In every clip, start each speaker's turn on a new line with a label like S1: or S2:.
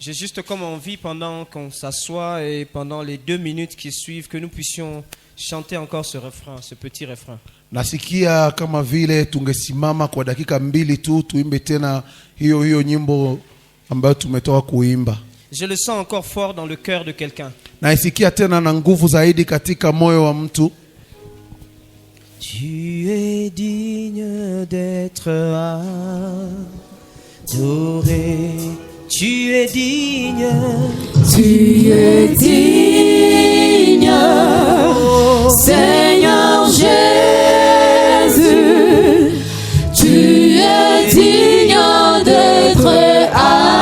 S1: J'ai juste comme envie, pendant qu'on s'assoit et pendant les 2 minutes qui suivent, que nous puissions chanter encore ce refrain, ce petit refrain.
S2: Nasikia kama vile tungesimama kwa dakika 2 tu tuimbe tena hiyo nyimbo ambayo tumetoka kuimba.
S1: Je le sens encore fort dans le cœur de quelqu'un.
S2: Naisikia tena na nguvu zaidi katika moyo wa mtu.
S1: Tu es digne d'être adoré. Tu es digne.
S3: Tu es digne, Seigneur Jésus. Tu es digne d'être adoré.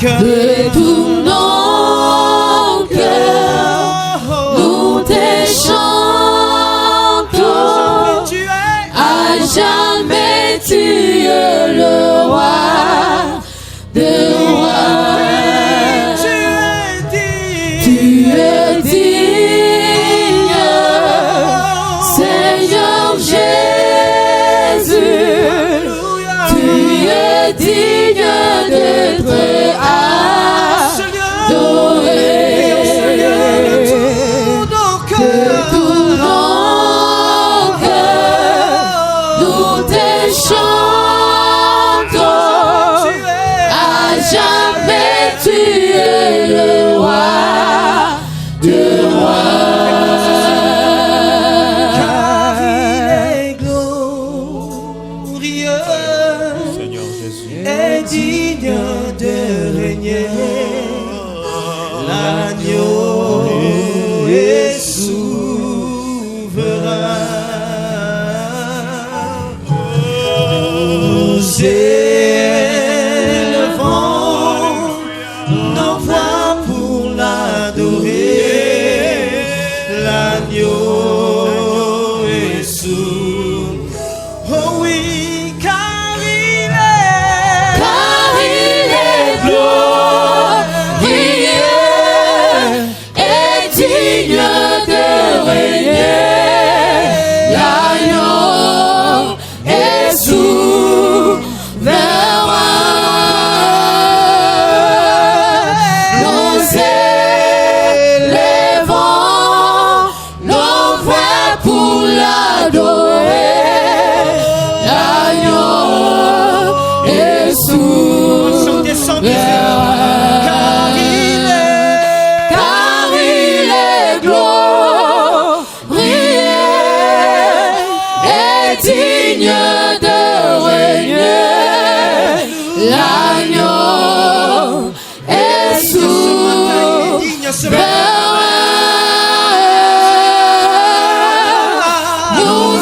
S3: De tout nos cœurs, nous te chantons. À jamais tu es le roi de rois. Tu es digne, Seigneur Jésus. Tu es digne d'être adoré. De tout nos cœurs, nous te chantons. À jamais tu es le roi de rois.
S1: Car il est glorieux,
S4: Seigneur Jésus,
S1: est digne de régner. L'agneau est souverain. Nous élevons nos voix pour l'adorer. L'agneau est souverain. Oh oui, car il est
S3: glorieux et digne de régner. L'agneau est souverain. Nous élevons nos voix pour l'adorer. L'agneau est
S1: chantez sans
S3: souverain. Car il est glorieux et digne de régner. L'agneau est souverain. Nous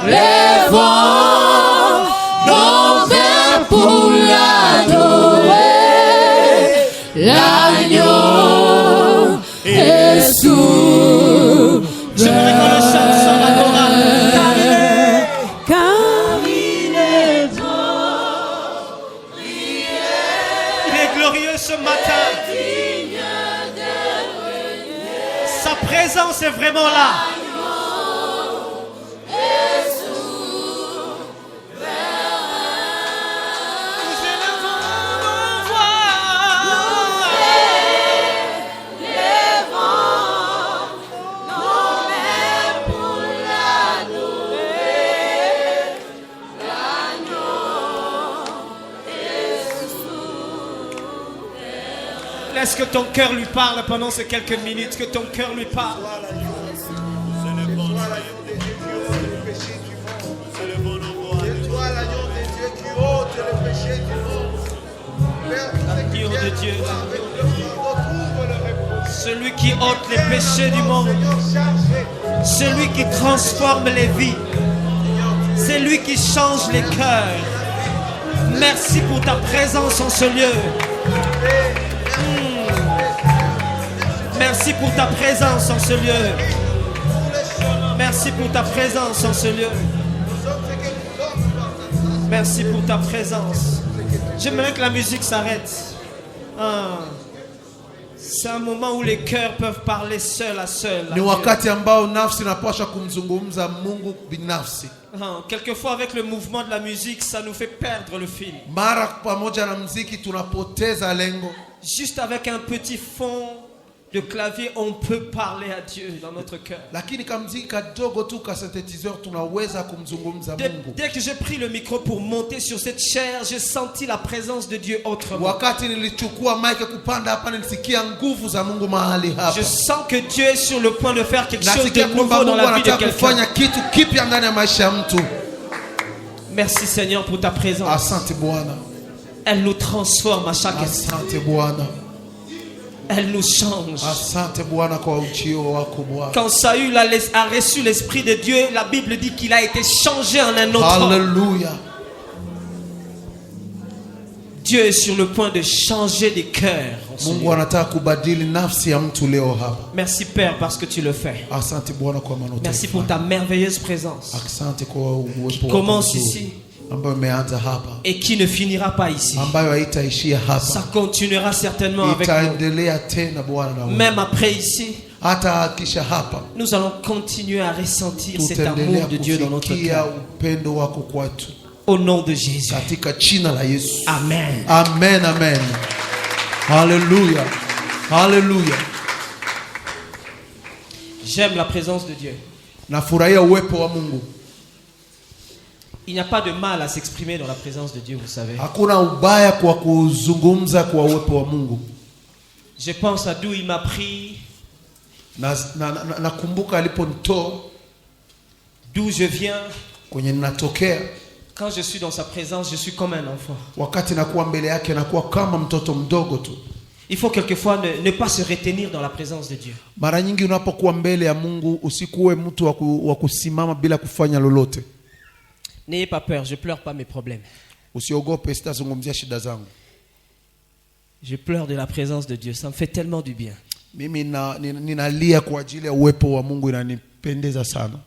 S3: élevons nos mains pour l'adorer. L'agneau est souverain.
S1: J'aimerais qu'on le chante sans la chorale.
S3: Car il est
S1: Il est glorieux ce matin. Sa présence est vraiment là. Nous élevons nos voix. Laisse que ton cœur lui parle pendant ces quelques minutes, que ton cœur lui parle. L'agneau de Dieu, celui qui ôte les péchés du monde, celui qui transforme les vies, c'est lui qui change les cœurs. Merci pour ta présence en ce lieu. Merci pour ta présence en ce lieu. Merci pour ta présence en ce lieu. Merci pour ta présence. J'aimerais que la musique s'arrête. 1, C'est un moment où les cœurs peuvent parler seul à seul. à
S2: Ni
S1: Dieu.
S2: wakati ambao nafsi inapaswa kumzungumza Mungu binafsi.
S1: Quelquefois avec le mouvement de la musique, ça nous fait perdre le fil.
S2: Mara pamoja na muziki tunapoteza lengo.
S1: Juste avec un petit fond de clavier, on peut parler à Dieu dans notre cœur.
S2: Lakini kamziki kadogo tu ka synthétiseur tunaweza kumzungumza Mungu.
S1: Dès que j'ai pris le micro pour monter sur cette chaire, j'ai senti la présence de Dieu autrement.
S2: Wakati nilichukua mic kupanda hapa nilisikia nguvu za Mungu mahali hapa.
S1: Je sens que Dieu est sur le point de faire quelque chose de
S2: Nasikia
S1: nouveau
S2: kwamba
S1: dans
S2: Mungu
S1: la vie de
S2: anataka
S1: quelqu'un.
S2: kufanya kitu kipya ndani ya maisha ya mtu.
S1: Merci Seigneur pour ta présence.
S2: Asante Bwana.
S1: Elle nous transforme à chaque instant.
S2: Asante Bwana.
S1: Elle nous change.
S2: Asante Bwana kwa ujio wako Bwana.
S1: Quand Saül a reçu l'Esprit de Dieu, la Bible dit qu'il a été changé en un autre homme.
S2: Hallelujah.
S1: Dieu est sur le point de changer des cœurs. en ce
S2: Mungu
S1: lieu.
S2: anataka kubadili nafsi ya mtu leo hapa.
S1: Merci Père parce que tu le fais.
S2: Asante Bwana kwa maneno.
S1: Merci pour ta merveilleuse présence
S2: Asante kwa uwepo
S1: qui
S2: wako
S1: commence
S2: mzuri,
S1: ici
S2: ambayo imeanza hapa,
S1: et qui ne finira pas ici.
S2: ambayo haitaishia
S1: Ça
S2: hapa,
S1: continuera certainement avec nous.
S2: itaendelea tena Bwana na wewe.
S1: Même après ici,
S2: Hata kisha hapa
S1: nous allons continuer à ressentir cet
S2: tutaendelea
S1: amour de Dieu dans notre
S2: kufikia
S1: cœur.
S2: upendo wako kwetu
S1: Au nom de Jésus.
S2: katika jina la Yesu.
S1: Amen.
S2: Amen, amen. Hallelujah. Hallelujah.
S1: J'aime la présence de Dieu.
S2: Nafurahia uwepo wa Mungu.
S1: Il n'y a pas de mal à s'exprimer dans la présence de Dieu, vous savez.
S2: Hakuna ubaya kwa kuzungumza kwa uwepo wa Mungu.
S1: Je pense à d'où il m'a pris,
S2: Nakumbuka aliponitoa
S1: d'où je viens.
S2: kwenye ninatokea.
S1: Quand je suis dans sa présence, je suis comme un enfant.
S2: Wakati nakuwa mbele yake nakuwa kama mtoto mdogo tu.
S1: Il faut quelquefois ne pas se retenir dans la présence de Dieu.
S2: Mara nyingi unapokuwa mbele ya Mungu usikuwe mtu wa kusimama bila kufanya lolote.
S1: N'ayez pas peur, je pleure pas mes problèmes.
S2: Usiogope, sitazungumzia shida zangu.
S1: Je pleure de la présence de Dieu, ça me fait tellement du bien.
S2: Mimi ninalia kwa ajili ya uwepo wa Mungu, inanipendeza sana.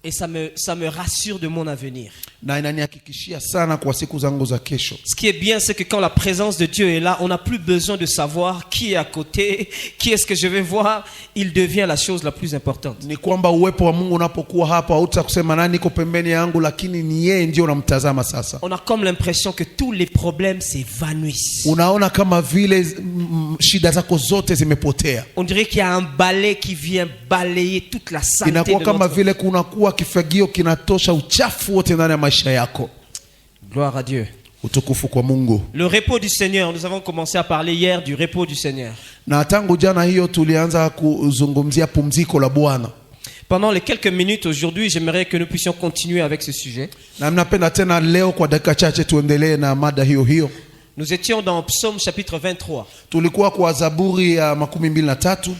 S1: Et ça me rassure de mon avenir.
S2: Na inanihakikishia sana kwa siku zangu za kesho.
S1: Ce qui est bien, c'est que quand la présence de Dieu est là, on n'a plus besoin de savoir qui est à côté, qui est-ce que je vais voir. Il devient la chose la plus importante.
S2: Ni kwamba uwepo wa Mungu unapokuwa hapa hauta kusema nani iko pembeni yangu, lakini ni yeye ndio unamtazama sasa.
S1: On a comme l'impression que tous les problèmes s'évanouissent.
S2: Unaona kama vile shida zako zote zimepotea.
S1: On dirait qu'il y a un balai qui vient balayer toute la saleté
S2: Inakuwa
S1: de
S2: kama
S1: notre...
S2: vile kunakuwa kifagio kinatosha uchafu wote ndani ya maisha yako.
S1: Gloire à Dieu.
S2: Utukufu kwa Mungu.
S1: Le repos du Seigneur, nous avons commencé à parler hier du repos du Seigneur.
S2: Na tangu jana hiyo tulianza kuzungumzia pumziko la Bwana.
S1: Pendant les quelques minutes aujourd'hui, j'aimerais que nous puissions continuer avec ce sujet.
S2: Na mnapenda tena leo kwa dakika chache tuendelee na mada hiyo hiyo.
S1: Nous étions dans Psaume chapitre 23.
S2: Tulikuwa kwa Zaburi ya 23.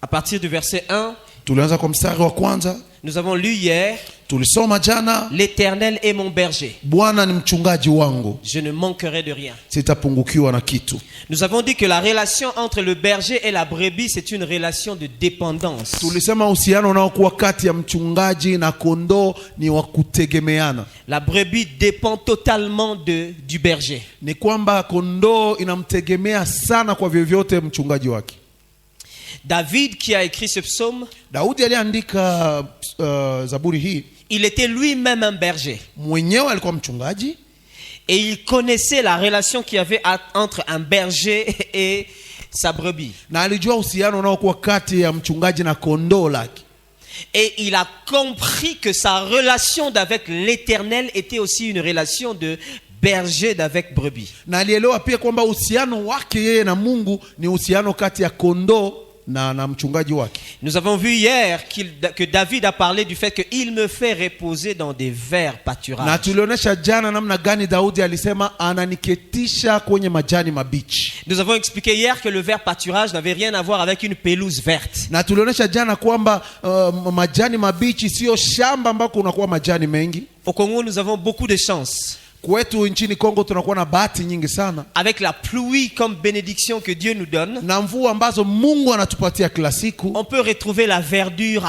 S1: À partir du verset 1,
S2: Tulianza kwa mstari wa kwanza.
S1: nous avons lu hier,
S2: Tulisoma jana,
S1: l'Éternel est mon berger.
S2: Bwana ni mchungaji wangu,
S1: Je ne manquerai de rien.
S2: sitapungukiwa na kitu.
S1: Nous avons dit que la relation entre le berger et la brebis, c'est une relation de dépendance.
S2: Tulisema uhusiano unaokuwa kati ya mchungaji na kondoo ni wa kutegemeana.
S1: La brebis dépend totalement du berger.
S2: Ni kwamba kondoo inamtegemea sana kwa vyovyote mchungaji wake.
S1: David, qui a écrit ce psaume,
S2: Daudi aliandika Zaburi hii,
S1: il était lui-même un berger.
S2: mwenyewe alikuwa mchungaji
S1: Et il connaissait la relation qu'il y avait entre un berger et sa brebis.
S2: na alijua uhusiano unaokuwa kati ya mchungaji na kondoo lake.
S1: Et il a compris que sa relation avec l'Éternel était aussi une relation de berger d'avec brebis.
S2: Na alielewa pia kwamba uhusiano wake yeye na Mungu ni uhusiano kati ya kondoo na mchungaji wake.
S1: Nous avons vu hier que David a parlé du fait qu'il me fait reposer dans des verts pâturages.
S2: Na tulionyesha jana namna gani Daudi alisema ananiketisha kwenye majani mabichi.
S1: Nous avons expliqué hier que le vert pâturage n'avait rien à voir avec une pelouse verte.
S2: Na tulionyesha jana kwamba majani mabichi sio shamba ambako unakuwa majani mengi.
S1: Au Congo, nous avons beaucoup de chance.
S2: Kwetu nchini Kongo tunakuwa na bahati nyingi sana.
S1: Avec la pluie comme bénédiction que Dieu nous donne,
S2: Na mvua ambazo Mungu anatupatia kila siku.
S1: on peut retrouver la verdure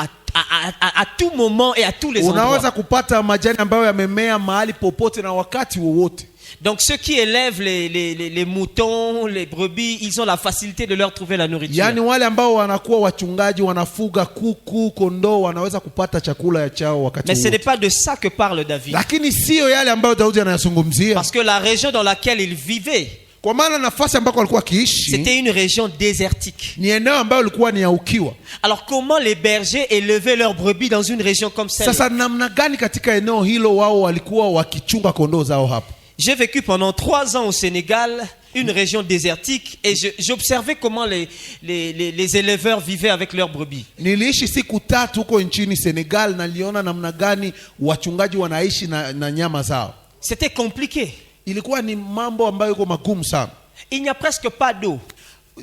S1: à tout moment et à tous les endroits.
S2: Unaweza kupata majani ambayo yamemea mahali popote na wakati wowote.
S1: Donc ceux qui élèvent les moutons, les brebis, ils ont la facilité de leur trouver la nourriture.
S2: Yani wale ambao wanakuwa wachungaji wanafuga kuku, kondoo, wanaweza kupata chakula chao wakati
S1: Mais ce
S2: wote.
S1: n'est pas de ça que parle David.
S2: Lakini sio yale ambayo Daudi anayazungumzia.
S1: Parce que la région dans laquelle il vivait,
S2: Kwa maana nafasi ambako alikuwa akiishi
S1: c'était une région désertique.
S2: ni eneo ambayo ilikuwa ni ya ukiwa.
S1: Alors comment les bergers élevaient leurs brebis dans une région comme celle-là?
S2: Sasa namna gani katika eneo hilo wao walikuwa wakichunga kondoo zao hapo?
S1: J'ai vécu pendant 3 ans au Sénégal, une région désertique, et j'observais comment les éleveurs vivaient avec leurs brebis.
S2: Niliishi siku 3 huko nchini Senegal na niliona namna gani wachungaji wanaishi na nyama zao.
S1: C'était compliqué.
S2: Ilikuwa ni mambo ambayo yako magumu sana.
S1: Il n'y a presque pas d'eau.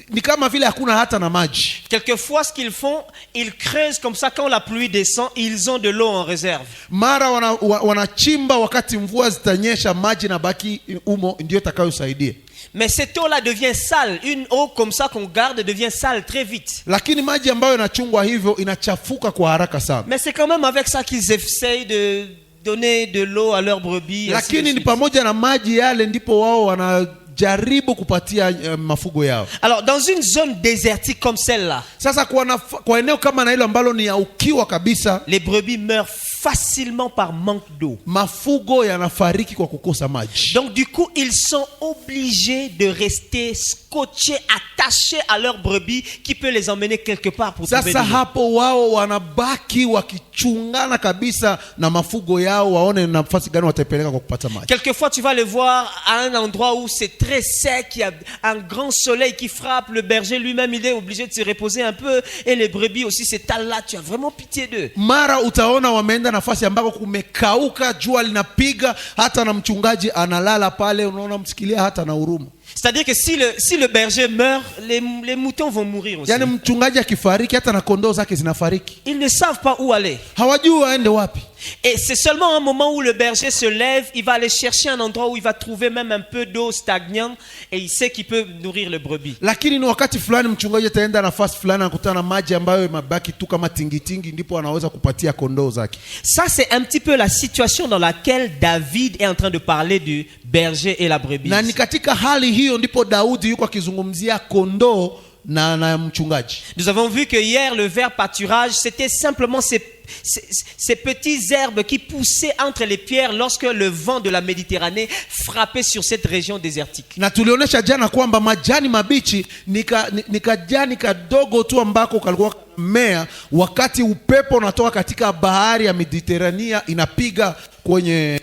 S2: Ni kama vile hakuna hata na maji.
S1: Quelquefois, ce qu'ils font, ils creusent comme ça, quand la pluie descend, ils ont de l'eau en réserve.
S2: Mara wanachimba wakati mvua zitanyesha, maji na baki umo ndio itakayosaidia.
S1: Mais cette eau-là devient sale. Une eau comme ça qu'on garde devient sale très vite.
S2: Lakini maji ambayo inachungwa hivyo inachafuka kwa haraka sana.
S1: Mais c'est quand même avec ça qu'ils essayent de donner de l'eau à leurs brebis.
S2: Lakini ni pamoja na maji yale ndipo wao wanajaribu kupatia mafugo yao.
S1: Alors dans une zone désertique comme celle-là,
S2: Sasa kwa eneo kama na hilo ambalo ni ya ukiwa kabisa,
S1: les brebis meurent facilement par manque d'eau.
S2: mafugo yanafariki kwa kukosa maji.
S1: Donc du coup, ils sont obligés de rester scotchés, attachés à leurs brebis qui peut les emmener quelque part pour trouver de
S2: Sasa
S1: l'eau.
S2: hapo wao wanabaki wakichungana kabisa na mafugo yao, waone nafasi gani watapeleka kwa kupata maji.
S1: Quelquefois, tu vas les voir à un endroit où c'est très sec, il y a un grand soleil qui frappe, le berger lui-même, il est obligé de se reposer un peu, et les brebis aussi s'étalent là, tu as vraiment pitié d'eux.
S2: Mara utaona wameenda nafasi ambako kumekauka, jua linapiga, hata na mchungaji analala pale, unaona msikilia hata na huruma.
S1: C'est-à-dire que si le berger meurt, les moutons vont mourir aussi.
S2: Yani mchungaji akifariki hata na kondoo zake zinafariki.
S1: Ils ne savent pas où aller.
S2: Hawajui waende wapi.
S1: Et c'est seulement un moment où le berger se lève, il va aller chercher un endroit où il va trouver même un peu d'eau stagnante et il sait qu'il peut nourrir le brebis.
S2: Lakini ni wakati fulani mchungaji ataenda nafasi fulani akutana na maji ambayo mabaki tu kama tingitingi, ndipo anaweza kupatia kondoo zake.
S1: Ça c'est un petit peu la situation dans laquelle David est en train de parler du berger et la brebis.
S2: Na ni katika hali hiyo ndipo Daudi yuko akizungumzia kondoo na mchungaji.
S1: Nous avons vu que hier le verbe pâturage c'était simplement ces petites herbes qui poussaient entre les pierres lorsque le vent de la Méditerranée frappait sur cette région désertique.
S2: Na tulionyesha jana kwamba majani mabichi ni kajani kadogo tu ambako kalikuwa mmea wakati upepo unatoka katika bahari ya Mediterania inapiga kwenye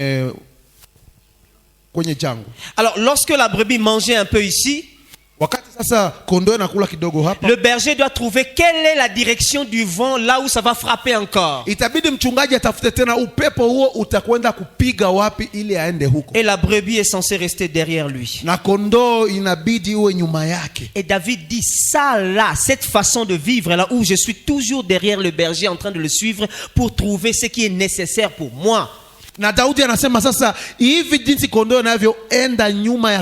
S2: jangwa.
S1: Alors lorsque la brebis mangeait un peu ici,
S2: wakati sasa kondoo nakula kidogo hapa,
S1: le berger doit trouver quelle est la direction du vent là où ça va frapper encore.
S2: Itabidi mchungaji atafute tena upepo huo utakwenda kupiga wapi ili aende huko.
S1: Et la brebis est censée rester derrière lui.
S2: Na kondoo inabidi uwe nyuma yake.
S1: Et David dit ça là, cette façon de vivre là où je suis toujours derrière le berger en train de le suivre pour trouver ce qui est nécessaire pour moi.
S2: Na Daudi anasema sasa hivi jinsi kondoo inavyoenda nyuma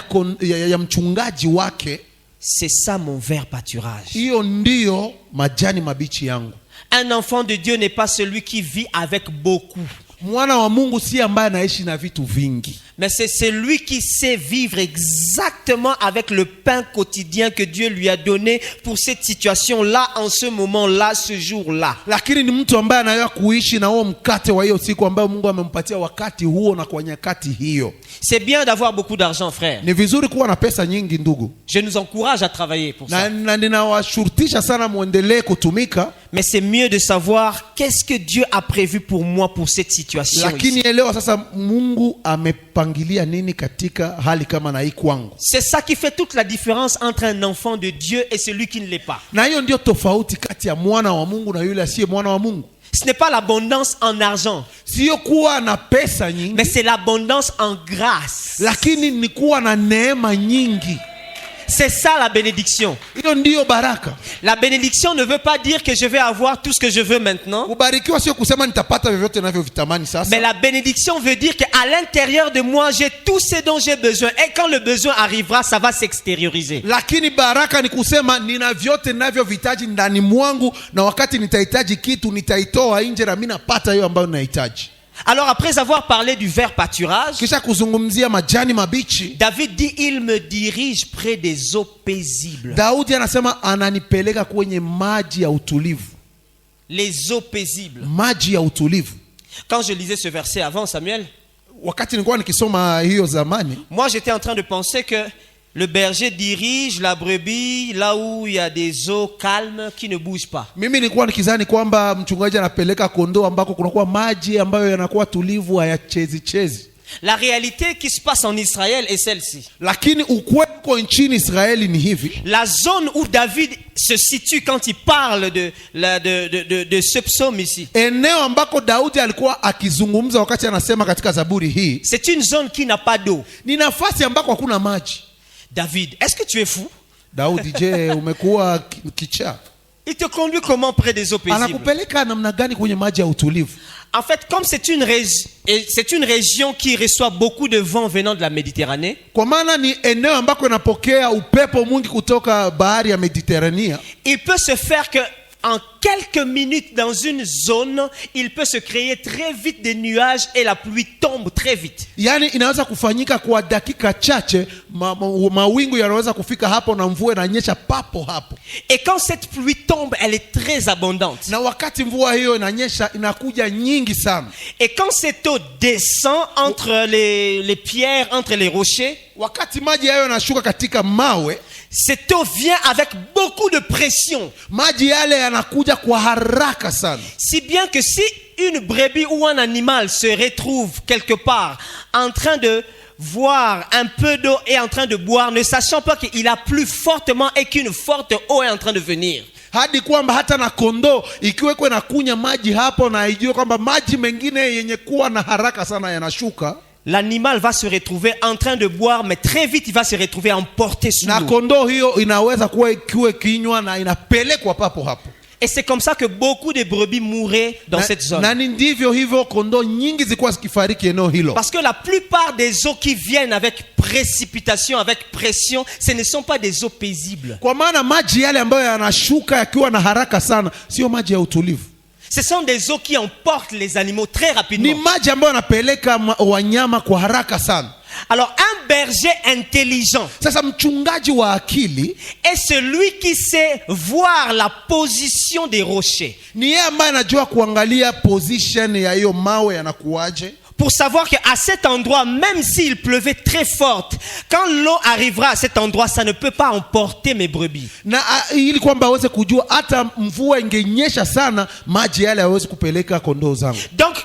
S2: ya mchungaji wake,
S1: c'est ça mon ver pâturage.
S2: Hiyo ndio majani mabichi yangu.
S1: Un enfant de Dieu n'est pas celui qui vit avec beaucoup.
S2: Mwana wa Mungu si ambaye anaishi na vitu vingi.
S1: Mais c'est celui qui sait vivre exactement avec le pain quotidien que Dieu lui a donné pour cette situation-là, en ce moment-là, ce jour-là.
S2: Lakini ni mtu ambaye anaweza kuishi na huo mkate wa hiyo siku ambayo Mungu amempatia wakati huo na kwa nyakati hiyo.
S1: C'est bien d'avoir beaucoup d'argent, frère.
S2: Ni vizuri kuwa na pesa nyingi ndugu.
S1: Je nous encourage à travailler pour ça.
S2: Na ninawashurutisha sana muendelee kutumika.
S1: Mais c'est mieux de savoir qu'est-ce que Dieu a prévu pour moi pour cette situation.
S2: Lakini elewa sasa Mungu amepangilia nini katika hali kama na hii kwangu.
S1: C'est ça qui fait toute la différence entre un enfant de Dieu et celui qui ne l'est pas.
S2: Na hiyo ndio tofauti kati ya mwana wa Mungu na yule asiye mwana wa Mungu.
S1: Ce n'est pas l'abondance en argent.
S2: Sio kuwa na pesa nyingi.
S1: Mais c'est l'abondance en grâce.
S2: Lakini ni kuwa na neema nyingi.
S1: C'est ça la bénédiction.
S2: Hiyo ndio baraka.
S1: La bénédiction ne veut pas dire que je vais avoir tout ce que je veux maintenant.
S2: Kubarikiwa sio kusema nitapata vyovyote ninavyovitamani sasa.
S1: Mais la bénédiction veut dire qu'à l'intérieur de moi, j'ai tout ce dont j'ai besoin. Et quand le besoin arrivera, ça va s'extérioriser.
S2: Lakini baraka ni kusema nina vyote ninavyohitaji ndani mwangu, na wakati nitahitaji kitu nitaitoa nje na mimi napata hiyo ambayo ninahitaji.
S1: Alors après avoir parlé du vert pâturage,
S2: Kisha kuzungumzia majani mabichi,
S1: David dit, il me dirige près des eaux paisibles.
S2: Daudi anasema ananipeleka kwenye maji ya utulivu.
S1: Les eaux paisibles.
S2: Maji ya utulivu.
S1: Quand je lisais ce verset avant, Samuel,
S2: Wakati nilikuwa nikisoma hiyo zamani,
S1: moi j'étais en train de penser que le berger dirige la brebis là où il y a des eaux calmes qui ne bougent pas.
S2: mimi nilikuwa nikizani kwamba mchungaji anapeleka kondoo ambako kunakuwa maji ambayo yanakuwa tulivu, hayachezi chezi.
S1: La réalité qui se passe en Israël est celle-ci.
S2: Lakini ukweli uko nchini Israeli ni hivi.
S1: La zone où David se situe quand il parle de ce psaume ici,
S2: Eneo ambako Daudi alikuwa akizungumza wakati anasema katika Zaburi hii,
S1: c'est une zone qui n'a pas d'eau.
S2: ni nafasi ambako hakuna maji.
S1: David, est-ce que tu es fou?
S2: Daudi, je, umekuwa kichaa?
S1: Il te conduit comment près des eaux paisibles?
S2: Anakupeleka namna gani kwenye maji ya utulivu?
S1: En fait, comme c'est une région qui reçoit beaucoup de vent venant de la Méditerranée,
S2: Kwa maana ni eneo ambako inapokea upepo mwingi kutoka bahari ya Mediterania.
S1: il peut se faire que en quelques minutes dans une zone, il peut se créer très vite des nuages et la pluie tombe très vite.
S2: Yaani inaweza kufanyika kwa dakika chache, mawingu yanaweza kufika hapo na mvua inanyesha papo hapo.
S1: Et quand cette pluie tombe, elle est très abondante.
S2: Na wakati mvua hiyo inanyesha inakuja nyingi sana.
S1: Et quand cette eau descend entre les pierres, entre les rochers,
S2: Wakati maji hayo yanashuka katika mawe,
S1: cette eau vient avec beaucoup de pression.
S2: maji yale yanakuja kwa haraka sana.
S1: Si bien que si une brebis ou un animal se retrouve quelque part en train de voir un peu d'eau et en train de boire, ne sachant pas qu'il a plu fortement et qu'une forte eau est en train de venir,
S2: Hadi kwamba hata na kondoo ikiwekwe na kunya maji hapo na ijue kwamba maji mengine yenye kuwa na haraka sana yanashuka,
S1: l'animal va se retrouver en train de boire, mais très vite il va se retrouver emporté sous
S2: na
S1: l'eau.
S2: kondoo hiyo inaweza kuwa ikiwe kinywa na inapelekwa papo hapo.
S1: Et c'est comme ça que beaucoup de brebis mouraient dans cette zone.
S2: Na ndivyo hivyo kondoo nyingi zilikuwa zikifariki eneo hilo.
S1: Parce que la plupart des eaux qui viennent avec précipitation, avec pression, ce ne sont pas des eaux paisibles.
S2: Kwa maana maji yale ambayo yanashuka yakiwa na haraka sana sio maji ya utulivu.
S1: Ce sont des eaux qui emportent les animaux très
S2: Ni
S1: rapidement.
S2: maji ambayo yanapeleka wanyama kwa haraka sana.
S1: Alors un berger intelligent
S2: Sasa mchungaji wa akili
S1: est celui qui sait voir la position des rochers
S2: ni yeye ambaye anajua kuangalia position ya hiyo mawe yanakuaje,
S1: pour savoir qu'à cet endroit, même s'il pleuvait très fort, quand l'eau arrivera à cet endroit, ça ne peut pas emporter mes brebis.
S2: na ili kwamba aweze kujua hata mvua ingenyesha sana maji yale hawezi kupeleka kondoo zangu.
S1: Donc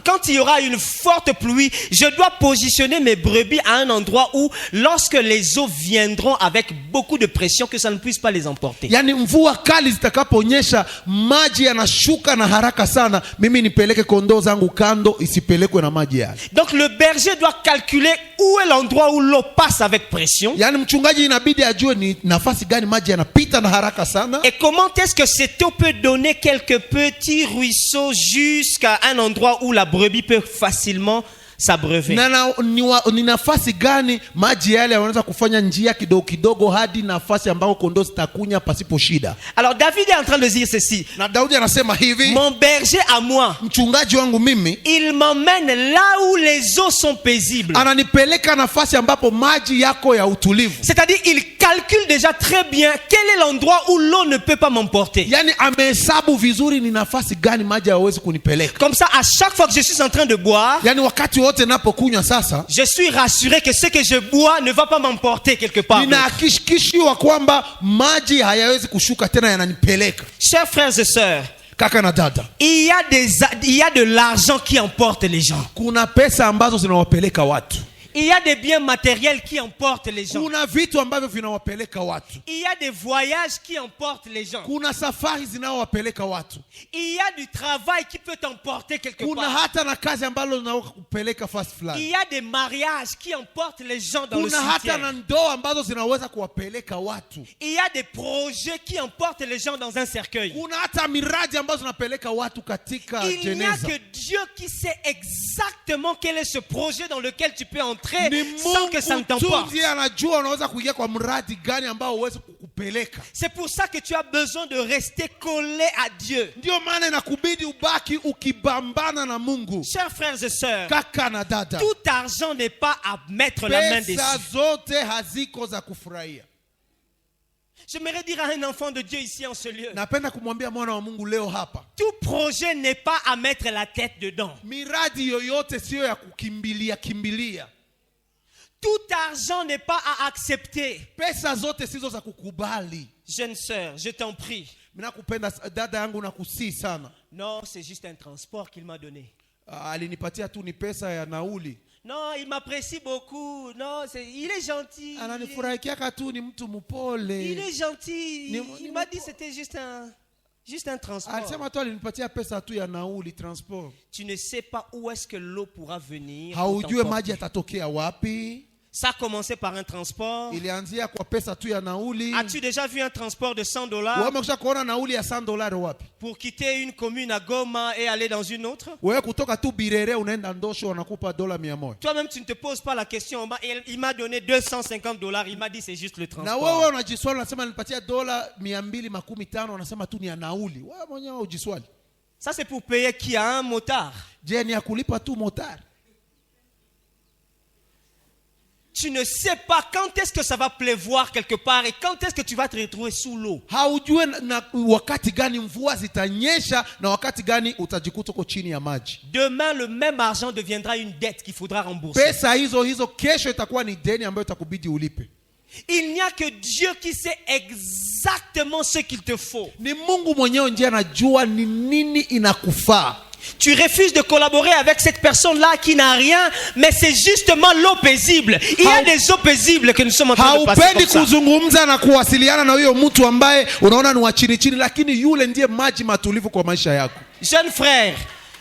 S1: quand il y aura une forte pluie, je dois positionner mes brebis à un endroit où, lorsque les eaux viendront avec beaucoup de pression, que ça ne puisse pas les emporter.
S2: Yaani mvua kali zitakaponyesha maji yanashuka na haraka sana, mimi nipeleke kondoo zangu kando isipelekwe na maji yale.
S1: Donc le berger doit calculer où est l'endroit où l'eau passe avec pression.
S2: Yaani mchungaji inabidi ajue ni nafasi gani maji yanapita na haraka sana,
S1: Et comment est-ce que cette eau peut donner quelques petits ruisseaux jusqu'à un endroit où la brebis peut facilement s'abreuver.
S2: ni nafasi gani maji yale yanaweza kufanya njia kidogo kidogo hadi nafasi ambako kondoo zitakunya pasipo shida.
S1: Alors David est en train de dire ceci.
S2: Na Daudi anasema hivi,
S1: Mon berger à moi,
S2: mchungaji wangu mimi
S1: il m'emmène là où les eaux sont paisibles.
S2: ananipeleka nafasi ambapo maji yako ya utulivu.
S1: C'est-à-dire il calcule déjà très bien quel est l'endroit où l'eau ne peut pas m'emporter.
S2: Yaani amehesabu vizuri ni nafasi gani maji hayawezi kunipeleka.
S1: Comme ça, à chaque fois que je suis en train de boire,
S2: Yaani wakati wote napokunywa sasa,
S1: je suis rassuré que ce que je bois ne va pas m'emporter quelque part.
S2: ninahakikishiwa kwamba maji hayawezi kushuka tena, yananipeleka.
S1: Chers frères et sœurs,
S2: Kaka na dada,
S1: il y a de l'argent qui emporte les gens.
S2: kuna pesa ambazo zinawapeleka watu.
S1: Il y a des biens matériels qui emportent les gens.
S2: Kuna vitu ambavyo vinawapeleka watu.
S1: Il y a des voyages qui emportent les gens.
S2: Kuna safari zinawapeleka watu.
S1: Il y a du travail qui peut t'emporter quelque
S2: Kuna
S1: part.
S2: hata na kazi ambalo linaweza kupeleka fast
S1: Il
S2: fulani.
S1: y a des mariages qui emportent les gens dans le
S2: Kuna hata na
S1: cimetière.
S2: ndoa ambazo zinaweza kuwapeleka watu.
S1: Il y a des projets qui emportent les gens dans un cercueil.
S2: Kuna hata miradi ambazo zinapeleka watu katika
S1: Il n'y a
S2: jeneza.
S1: que Dieu qui sait exactement quel est ce projet dans lequel tu peux entrer
S2: Ni
S1: sans que ça ne
S2: Mungu tu
S1: t'emporte.
S2: ndiye anajua unaweza kuingia kwa mradi gani ambao uweze kukupeleka anakupeleka.
S1: C'est pour ça que tu as besoin de rester collé à Dieu.
S2: Ndio maana inakubidi ubaki ukibambana na Mungu.
S1: Chers frères et sœurs,
S2: Kaka na dada,
S1: tout argent n'est pas à mettre la main dessus.
S2: pesa zote haziko za kufurahia.
S1: J'aimerais dire à un enfant de Dieu ici en ce lieu,
S2: Napenda kumwambia mwana wa Mungu leo hapa,
S1: tout projet n'est pas à mettre la tête dedans.
S2: miradi yoyote sio ya kimbilia.
S1: Tout argent n'est pas à accepter.
S2: Pesa zote sizo za kukubali.
S1: Jeune sœur, je t'en prie.
S2: Minakupenda dada yangu, nakusii sana.
S1: Non, c'est juste un transport qu'il m'a donné.
S2: Alinipatia tu ni pesa ya nauli.
S1: Non, il m'apprécie beaucoup. Non, il est gentil.
S2: Ananifurahikia tu, ni mtu mpole.
S1: Il est gentil. Il m'a dit que c'était juste un transport.
S2: Alisema tu alinipatia pesa tu ya nauli, transport.
S1: Tu ne sais pas où est-ce que l'eau pourra venir.
S2: Haujue maji yatatokea wapi.
S1: Ça a commencé par un transport.
S2: Ilianzia kwa pesa tu ya nauli.
S1: As-tu déjà vu un transport de $100
S2: Wewe umekwisha kuona nauli ya $100 wapi?
S1: pour quitter une commune à Goma et aller dans une autre?
S2: Wewe kutoka tu Birere unaenda Ndosho wanakupa $100.
S1: Toi-même, tu ne te poses pas la question. Il m'a donné $250. Il m'a dit c'est juste le
S2: Na
S1: transport.
S2: wewe unajiswali, unasema nipatia $215, unasema tu ni ya nauli. Wewe mwenyewe ujiswali.
S1: Ça, c'est pour payer qui a un motard.
S2: Je, ni ya kulipa tu motari?
S1: Tu ne sais pas quand est-ce que ça va pleuvoir quelque part et quand est-ce que tu vas te retrouver sous l'eau.
S2: Haujue na wakati gani mvua zitanyesha na wakati gani utajikuta uko chini ya maji.
S1: Demain, le même argent deviendra une dette qu'il faudra rembourser.
S2: Pesa hizo kesho itakuwa ni deni ambayo itakubidi ulipe.
S1: Il n'y a que Dieu qui sait exactement ce qu'il te faut.
S2: Ni Mungu mwenyewe ndiye anajua ni nini inakufaa.
S1: Tu refuses de collaborer avec cette personne-là qui n'a rien, mais c'est justement l'eau paisible. Il y a des eaux paisibles que nous sommes en train de passer
S2: Haupendi
S1: comme ça.
S2: kuzungumza na kuwasiliana na huyo mtu ambaye unaona ni wa chini chini, lakini yule ndiye maji matulivu kwa maisha yako.
S1: Jeune frère,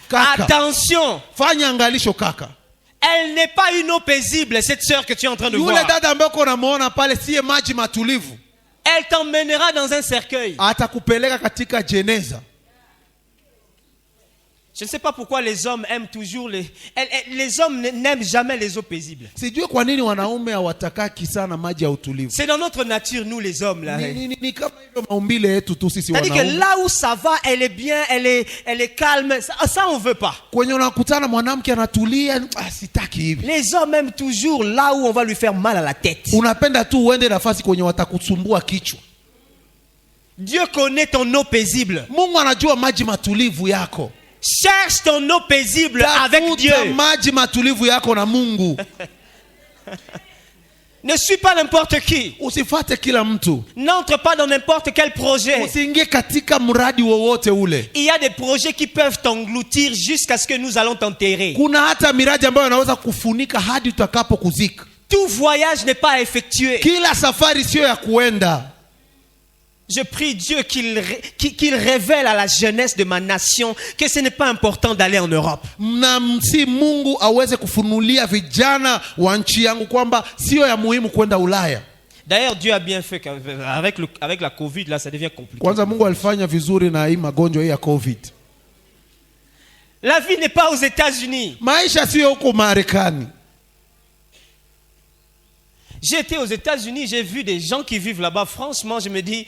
S2: Kaka,
S1: attention.
S2: fanya angalisho kaka.
S1: Elle n'est pas une eau paisible, cette sœur que tu es en train de
S2: Yule
S1: voir.
S2: dada ambaye unamuona pale siye maji matulivu.
S1: Elle t'emmènera dans un cercueil.
S2: Atakupeleka katika jeneza.
S1: Je ne sais pas pourquoi les hommes aiment toujours les hommes n'aiment jamais les eaux paisibles.
S2: Sijui kwa nini wanaume hawatakaki sana maji ya utulivu.
S1: C'est dans notre nature, nous les hommes là.
S2: Ni kama hivyo maumbile yetu tu sisi
S1: C'est-à-dire
S2: wanaume.
S1: que là où ça va, elle est bien, elle est calme. Ça on veut pas.
S2: Kwenye unakutana mwanamke anatulia, sitaki hivi.
S1: Les hommes aiment toujours là où on va lui faire mal à la tête.
S2: Unapenda tu uende nafasi kwenye watakusumbua kichwa.
S1: Dieu connaît ton eau paisible.
S2: Mungu anajua maji matulivu yako.
S1: Cherche ton eau paisible avec Dieu.
S2: Maji matulivu yako na Mungu.
S1: Ne suis pas n'importe qui.
S2: Usifate kila mtu.
S1: N'entre pas dans n'importe quel projet.
S2: Usiingie katika mradi wowote ule.
S1: Il y a des projets qui peuvent t'engloutir jusqu'à ce que nous allons t'enterrer.
S2: Kuna hata miradi ambayo inaweza kufunika hadi tutakapokuzika.
S1: Tout voyage n'est pas effectué.
S2: Kila safari sio ya kuenda.
S1: Je prie Dieu qu'il révèle à la jeunesse de ma nation que ce n'est pas important d'aller en Europe.
S2: Na si Mungu aweze kufunulia vijana wa nchi yangu kwamba sio ya muhimu kwenda Ulaya.
S1: D'ailleurs, Dieu a bien fait qu'avec la Covid là, ça devient compliqué.
S2: Kwanza Mungu alifanya vizuri na hii magonjwa hii ya Covid.
S1: La vie n'est pas aux États-Unis.
S2: Maisha sio huko Marekani.
S1: J'étais aux États-Unis, j'ai vu des gens qui vivent là-bas. Franchement, je me dis,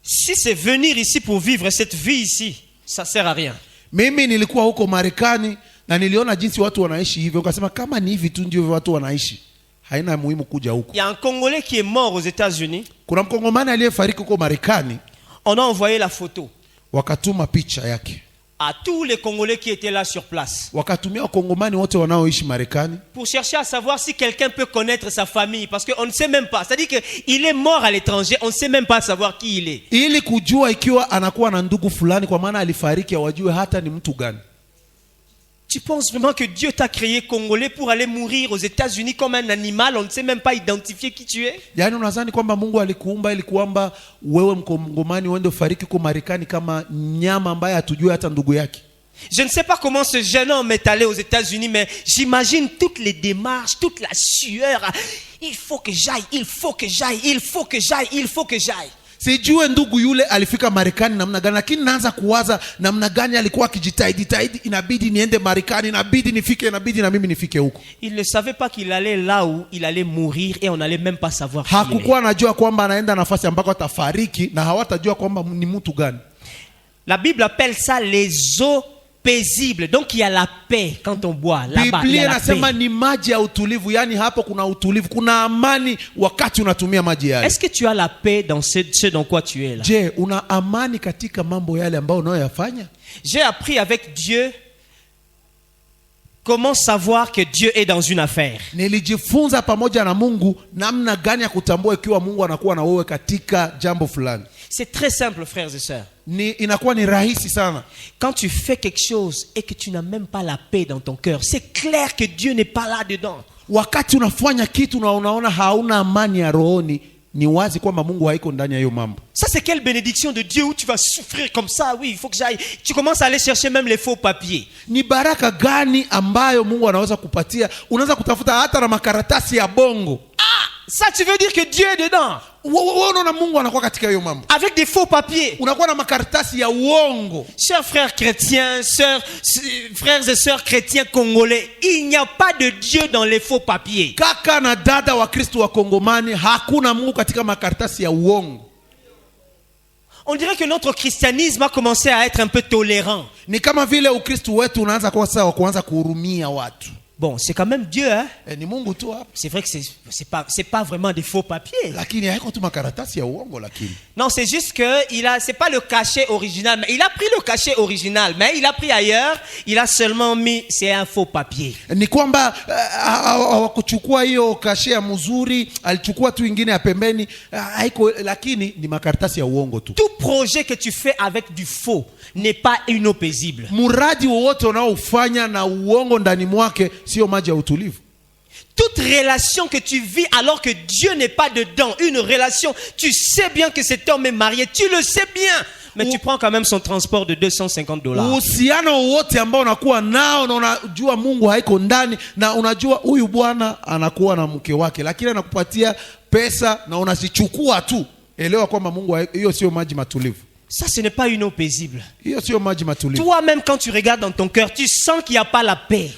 S1: si c'est venir ici pour vivre cette vie ici, ça sert à rien.
S2: Mimi nilikuwa huko Marekani na niliona jinsi watu wanaishi hivyo, ukasema kama ni hivi tu ndio watu wanaishi, haina muhimu kuja huko.
S1: Il y a un Congolais qui est mort aux États-Unis.
S2: Kuna Mkongomani aliyefariki huko Marekani.
S1: On a envoyé la photo.
S2: Wakatuma picha yake.
S1: À tous les Congolais qui étaient là sur place.
S2: Wakatumia Wakongomani wote wanaoishi Marekani.
S1: Pour chercher à savoir si quelqu'un peut connaître sa famille. Parce qu'on ne sait même pas. C'est-à-dire qu'il est mort à l'étranger. On ne sait même pas savoir qui il est.
S2: Ili kujua ikiwa anakuwa na ndugu fulani kwa maana alifariki hawajue hata ni mtu gani.
S1: Tu penses vraiment que Dieu t'a créé Congolais pour aller mourir aux États-Unis comme un animal? On ne sait même pas identifier qui tu es.
S2: Yaani unadhani kwamba Mungu alikuumba ili kwamba wewe Mkongomani uende ufariki kwa Marekani kama nyama ambaye hatujui hata ndugu yake?
S1: Je ne sais pas comment ce jeune homme est allé aux États-Unis, mais j'imagine toutes les démarches, toute la sueur. Il faut que j'aille, il faut que j'aille, il faut que j'aille, il faut que j'aille.
S2: Sijue ndugu yule alifika Marekani namna gani, lakini naanza kuwaza namna gani alikuwa akijitahidi, inabidi niende Marekani, inabidi na mimi nifike huko.
S1: Il ne savait pas qu'il allait là où il allait mourir et on n'allait même pas savoir qui il est.
S2: Hakukuwa anajua kwamba anaenda nafasi ambako atafariki na hawatajua kwamba ni mtu gani.
S1: La Bible appelle ça les eaux paisibles. Donc il y a la paix quand on boit là-bas.
S2: Biblia inasema ni maji ya utulivu, yani hapo kuna utulivu, kuna amani wakati unatumia maji yale.
S1: Est-ce que tu as la paix dans ce dans quoi tu es là?
S2: Je, una amani katika mambo yale ambayo unayoyafanya?
S1: J'ai appris avec Dieu comment savoir que Dieu est dans une affaire.
S2: Nilijifunza pamoja na Mungu namna gani ya kutambua ikiwa Mungu anakuwa na wewe katika jambo fulani.
S1: C'est très simple, frères et sœurs.
S2: Inakuwa ni rahisi sana.
S1: Quand tu fais quelque chose et que tu n'as même pas la paix dans ton cœur, c'est clair que Dieu n'est pas là dedans.
S2: Wakati unafanya kitu na unaona hauna amani ya rohoni, ni wazi kwamba Mungu haiko ndani ya hiyo mambo.
S1: Ça c'est quelle bénédiction de Dieu où tu vas souffrir comme ça, oui, il faut que j'aille. Tu commences à aller chercher même les faux papiers.
S2: Ni baraka gani ambayo Mungu anaweza kupatia? Unaanza kutafuta hata na makaratasi ya bongo.
S1: Ah, ça tu veux dire que Dieu est dedans.
S2: Unaona Mungu anakuwa katika hiyo mambo.
S1: Avec des faux papiers.
S2: Unakuwa na makaratasi ya uongo.
S1: Chers frères chrétiens, frères et sœurs chrétiens congolais, il n'y a pas de Dieu dans les faux papiers.
S2: Kaka na dada wa Kristo wa Kongomani, hakuna Mungu katika makaratasi ya uongo.
S1: On dirait que notre christianisme a commencé à être un peu tolérant.
S2: Ni kama vile Ukristo wetu unaanza kuwa sawa, kuanza kuhurumia watu.
S1: Bon, c'est quand même Dieu, hein?
S2: Ni Mungu tu hapa.
S1: C'est vrai que c'est pas vraiment des faux papiers.
S2: Lakini haiko tu makaratasi ya uongo lakini.
S1: Non, c'est juste que c'est pas le cachet original, mais il a pris le cachet original, mais il a pris ailleurs, il a seulement mis c'est un faux papier.
S2: Ni kwamba hawakuchukua hiyo cachet ya mzuri, alichukua tu ingine ya pembeni, haiko, lakini ni makaratasi ya uongo tu.
S1: Tout projet que tu fais avec du faux n'est pas une eau paisible.
S2: Muradi wowote unaofanya na uongo ndani mwake sio maji ya utulivu.
S1: Toute relation que tu vis alors que Dieu n'est pas dedans, une relation, tu sais bien que cet homme est marié, tu le sais bien, mais tu prends quand même son transport de $250.
S2: Uhusiano wote ambao unakuwa nao na unajua Mungu haiko ndani na unajua huyu bwana anakuwa na mke wake, lakini anakupatia pesa na unazichukua tu. Elewa kwamba Mungu hiyo sio maji matulivu.
S1: Ça, ce n'est pas une eau paisible.
S2: Toi-même,
S1: quand tu regardes dans ton cœur, tu sens qu'il n'y a pas la paix.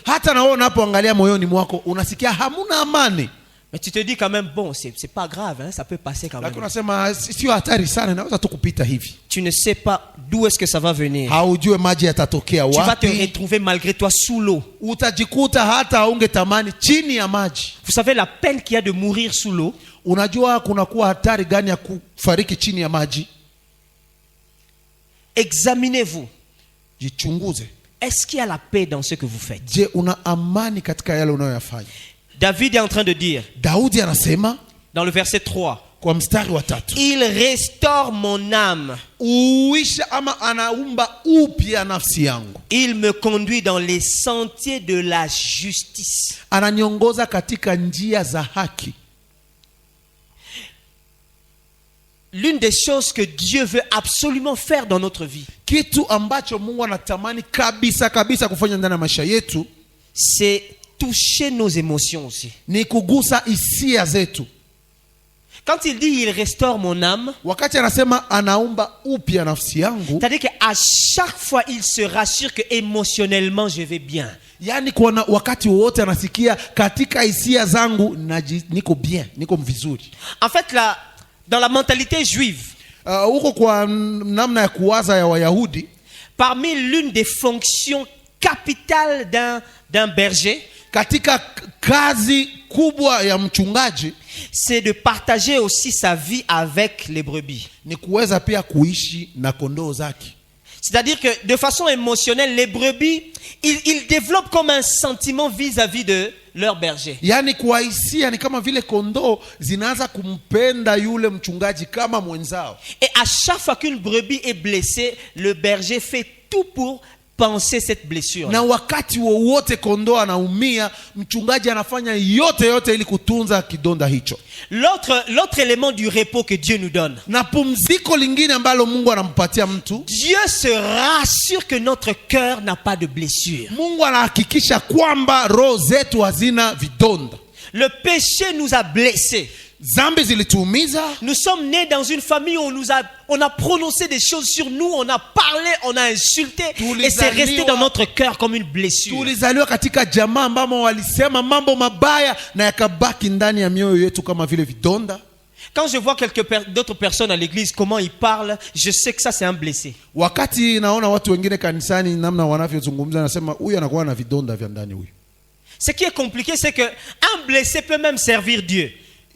S1: Mais tu te dis quand même, bon, c'est pas grave, hein, ça peut passer quand même. Tu ne sais pas d'où est-ce que ça va venir. Tu vas te retrouver malgré toi sous l'eau. Vous savez la peine qu'il y a de mourir sous l'eau? Examinez-vous. Est-ce qu'il y a la paix dans ce que vous faites? David est en train de dire dans le verset 3, il restaure mon âme. Il me conduit dans les sentiers de la justice. L'une des choses que Dieu veut absolument faire dans notre vie, c'est toucher nos émotions aussi. Quand il dit il restaure mon âme, c'est-à-dire qu'à chaque fois il se rassure que émotionnellement je vais bien. En fait là, dans la mentalité juive, parmi l'une des fonctions capitales d'un berger, c'est de partager aussi sa vie avec les brebis. C'est-à-dire que de façon émotionnelle, les brebis, ils développent comme un sentiment vis-à-vis de leur berger. Et à chaque fois qu'une brebis est blessée, le berger fait tout pour penser cette blessure. L'autre élément du repos que Dieu nous donne, Dieu se rassure que notre cœur n'a pas de blessure. Le péché nous a blessés.
S2: Zambi zilituumiza.
S1: Nous sommes nés dans une famille où on a prononcé des choses sur nous, on a parlé, on a insulté, et c'est resté dans notre cœur comme une blessure.
S2: Tulizaliwa katika jamaa ambamo walisema mambo mabaya na yakabaki ndani ya mioyo yetu kama vile vidonda.
S1: Quand je vois d'autres personnes à l'église, comment ils parlent, je sais que ça c'est un blessé.
S2: Wakati naona watu wengine kanisani namna wanavyozungumza, nasema huyu anakuwa na vidonda vya ndani huyu.
S1: Ce qui est compliqué, c'est que un blessé peut même servir Dieu.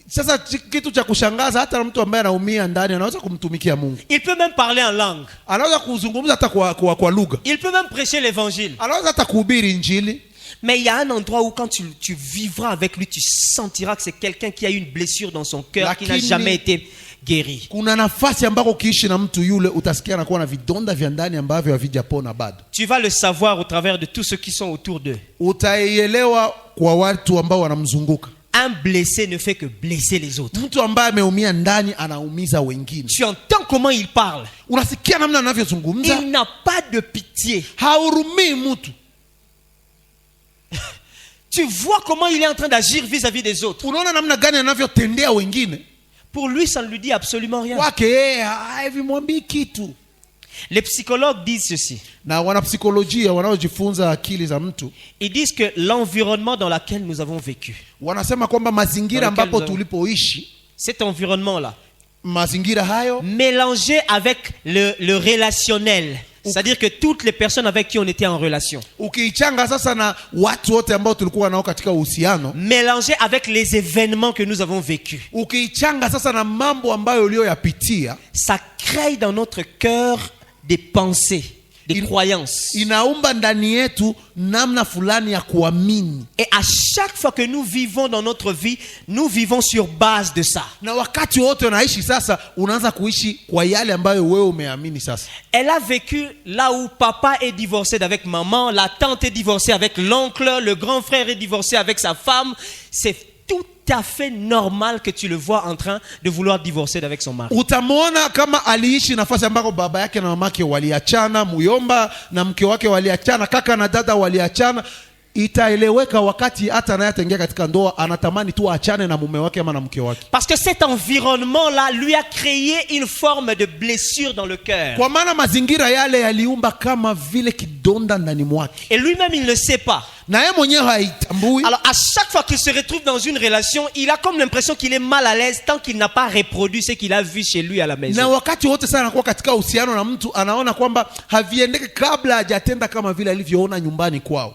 S2: Sasa kitu cha kushangaza, hata mtu ambaye anaumia ndani anaweza kumtumikia Mungu.
S1: Il peut même parler en langue.
S2: Anaweza kuzungumza hata kwa lugha.
S1: Il peut même prêcher l'évangile.
S2: Anaweza hata kuhubiri injili.
S1: Mais il y a un endroit où quand tu vivras avec lui, tu sentiras que c'est quelqu'un qui a eu une blessure dans son cœur qui n'a jamais été guéri.
S2: Kuna nafasi ambako ukiishi na mtu yule utasikia anakuwa na vidonda vya ndani ambavyo havijapona bado.
S1: Tu vas le savoir au travers de tous ceux qui sont autour d'eux.
S2: Utaielewa kwa watu ambao wanamzunguka.
S1: Un blessé ne fait que blesser les autres.
S2: Mtu ambaye ameumia ndani anaumiza wengine.
S1: Tu entends comment il parle.
S2: Unasikia namna anavyozungumza.
S1: Il n'a pas de pitié.
S2: Haurumii mtu.
S1: Tu vois comment il est en train d'agir vis-à-vis des autres.
S2: Unaona namna gani anavyotendea wengine.
S1: Pour lui, ça ne lui dit absolument rien.
S2: Kwake havimwambii kitu.
S1: Les psychologues disent ceci.
S2: Na wanapsikolojia wanaojifunza akili za mtu,
S1: ils disent que l'environnement dans lequel nous avons vécu,
S2: wanasema kwamba mazingira ambapo tulipoishi,
S1: cet environnement là,
S2: mazingira hayo
S1: mélangé avec le relationnel, c'est-à-dire que toutes les personnes avec qui on était en relation,
S2: ukiichanga sasa na watu wote ambao tulikuwa nao katika uhusiano,
S1: mélangé avec les événements que nous avons vécus,
S2: ukiichanga sasa na mambo ambayo uliyoyapitia,
S1: ça crée dans notre cœur des pensées, des croyances.
S2: Inaumba ndani yetu namna fulani ya kuamini.
S1: Et à chaque fois que nous vivons dans notre vie, nous vivons sur base de ça.
S2: Na wakati wote unaishi sasa, unaanza kuishi kwa yale ambayo wewe umeamini sasa.
S1: Elle a vécu là où papa est divorcé avec maman, la tante est divorcée avec l'oncle, le grand frère est divorcé avec sa femme. C'est tout à fait normal que tu le vois en train de vouloir divorcer avec son mari.
S2: Utamwona kama aliishi nafasi ambako baba yake na mamake waliachana, muyomba na mke wake waliachana, kaka na dada waliachana. Itaeleweka wakati hata naye ataingia katika ndoa anatamani tu aachane na mume wake ama na mke wake.
S1: Parce que cet environnement-là lui a créé une forme de blessure dans le cœur.
S2: Kwa maana mazingira yale yaliumba kama vile kidonda ndani mwake.
S1: Et lui-même il ne sait pas.
S2: Na yeye mwenyewe haitambui.
S1: Alors à chaque fois qu'il se retrouve dans une relation, il a comme l'impression qu'il est mal à l'aise tant qu'il n'a pas reproduit ce qu'il a vu chez lui à la maison.
S2: Na wakati wote sana anakuwa katika uhusiano na mtu anaona kwamba haviendeki kabla hajatenda kama vile alivyoona nyumbani kwao.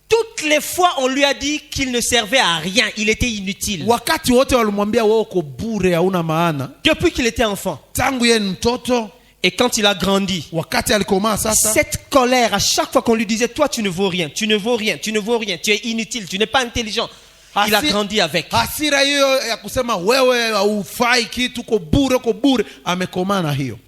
S1: Toutes les fois on lui a dit qu'il ne servait à rien, il était inutile.
S2: Wakati wote walimwambia wewe uko bure hauna maana.
S1: Depuis qu'il était enfant.
S2: Tangu yeye mtoto.
S1: Et quand il a grandi,
S2: wakati alikomaa sasa,
S1: cette colère, à chaque fois qu'on lui disait toi tu ne vaux rien, tu ne vaux rien, tu ne vaux rien, tu es inutile, tu n'es pas intelligent, il a grandi avec.
S2: Hasira hiyo ya kusema wewe haufai kitu, uko bure, amekomaa na hiyo.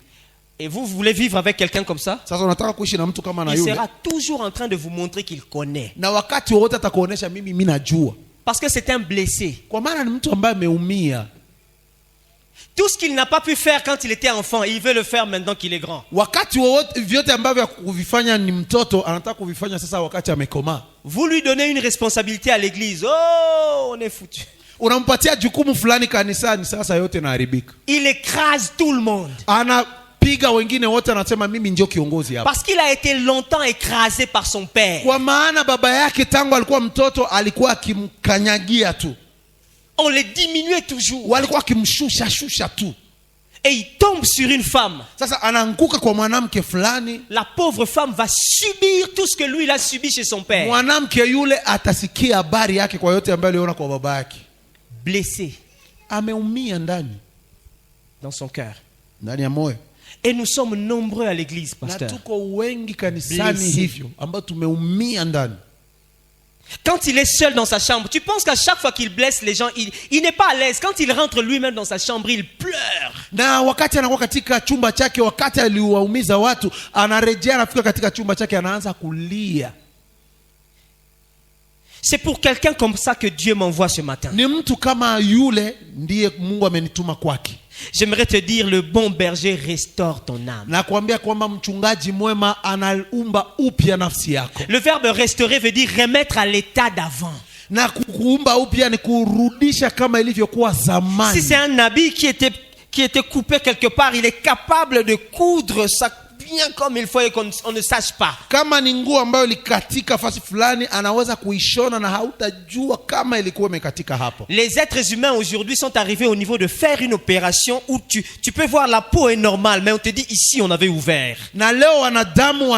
S1: Et vous voulez vivre avec quelqu'un comme ça?
S2: Sasa unataka kuishi na mtu kama na
S1: yule. Il
S2: yule.
S1: sera toujours en train de vous montrer qu'il connaît.
S2: Na wakati wote atakuonesha mimi najua.
S1: Parce que c'est un blessé.
S2: Kwa maana ni mtu ambaye ameumia.
S1: Tout ce qu'il n'a pas pu faire quand il était enfant, il veut le faire maintenant qu'il est grand.
S2: Wakati wote vyote ambavyo kuvifanya ni mtoto, anataka kuvifanya sasa wakati amekomaa.
S1: Vous lui donnez une responsabilité à l'église. Oh, on est foutu.
S2: Unampatia jukumu fulani kanisani, sasa yote inaharibika.
S1: Il écrase tout le monde.
S2: Anapiga wengine wote, anasema mimi ndio kiongozi hapa.
S1: Parce qu'il a été longtemps écrasé par son père.
S2: Kwa maana baba yake tangu alikuwa mtoto alikuwa akimkanyagia tu.
S1: On le diminuait toujours.
S2: Walikuwa akimshusha tu.
S1: Et il tombe sur une femme.
S2: Sasa anaanguka kwa mwanamke fulani.
S1: La pauvre femme va subir tout ce que lui il a subi chez son père.
S2: Mwanamke yule atasikia habari yake kwa yote ambayo aliona kwa baba yake.
S1: Blessé.
S2: Ameumia ndani.
S1: Dans son cœur.
S2: Ndani ya moyo.
S1: Et nous sommes nombreux à l'église, pasteur.
S2: Na tuko wengi kanisani hivyo ambao tumeumia ndani.
S1: Quand il est seul dans sa chambre, tu penses qu'à chaque fois qu'il blesse les gens, il n'est pas à l'aise. Quand il rentre lui-même dans sa chambre, il pleure.
S2: Na wakati anakuwa katika chumba chake, wakati aliwaumiza watu, anarejea anafika katika chumba chake anaanza kulia.
S1: C'est pour quelqu'un comme ça que Dieu m'envoie ce matin.
S2: Ni mtu kama yule ndiye Mungu amenituma kwake.
S1: J'aimerais te dire, le bon berger restaure ton âme.
S2: Na kuambia kwamba mchungaji mwema anaumba upya nafsi yako.
S1: Le verbe restaurer veut dire remettre à l'état d'avant.
S2: Na kuumba upya ni kurudisha kama ilivyokuwa zamani.
S1: Si c'est un habit qui était coupé quelque part, il est capable de coudre ça bien comme il faut et qu'on ne sache pas.
S2: Kama ni nguo ambayo ilikatika fasi fulani, anaweza kuishona na hautajua kama ilikuwa imekatika hapo.
S1: Les êtres humains aujourd'hui sont arrivés au niveau de faire une opération où tu peux voir la peau est normale, mais on te dit ici on avait ouvert.
S2: Na leo wanadamu